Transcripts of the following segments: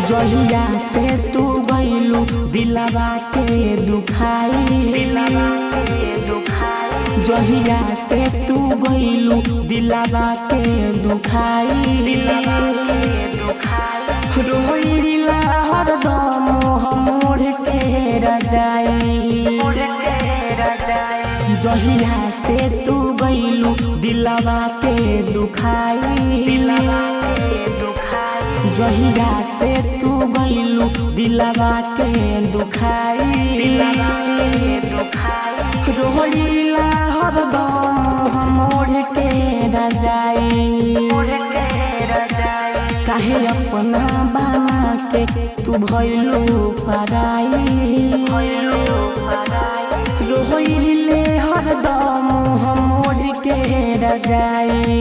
जहिया से तू गइलू दिलवा के दुखाई, जहिया से तू गइलू दिलवा के दुखाई, रोइला हरदम मोर के रजाई। जहिया से तू गइलू दिलवा के दुखाई, जहिया से तू गइलू दिलवा के दुखाई, रोइला हरदम मोर के रजाई। काहे अपना बना के तू भइलू पराई, रोइले हरदम मोर के रजाई।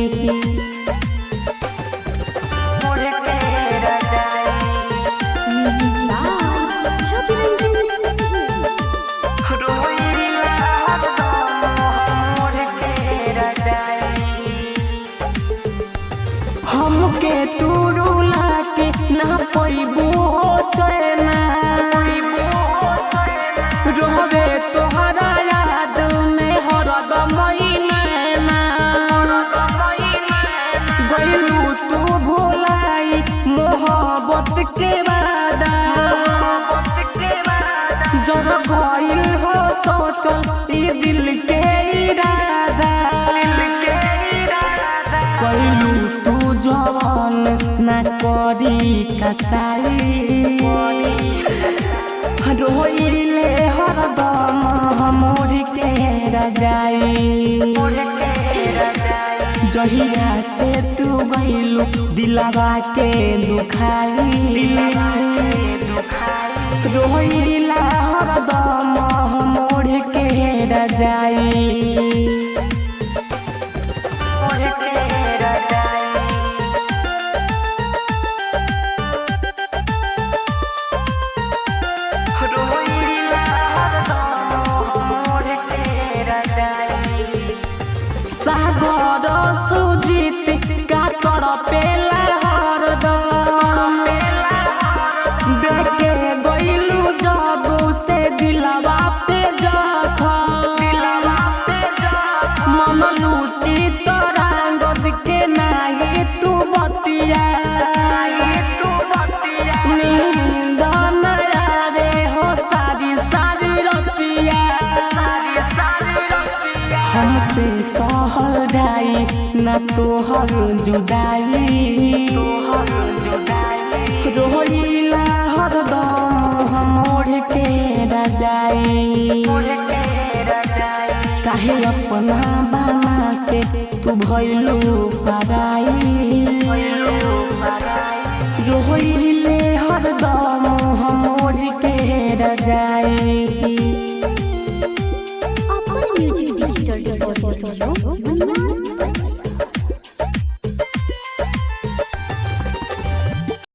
हमके तू रुला के ना पैबू चैना, रोवे तोहरा याद में हरदम नैना। गइलू तू भुलाई मोहब्बत के वादा, जब गइल हो सोचल ई दिल के इरादा। गइलू तू जवान ना करी कसाई, रोइले हरदम मोर के रजाई। जहिया से तू गइलू दिलवा के दुखाई, रोइला हरदम मोर के रजाई। सागर सुजीत का कर पेला हरदम, देखे गइलू जब से दिलवा पे जखम। मन लूची तोरा गद के नाही तू बतिया, नींद न आवे हो सारी सारी रतिया। हमसे सहल जाई ना तोहर जुदाई, रोइला हरदम मोर के रजाई। काहे अपना बना के तू भइलू पराई, रोइला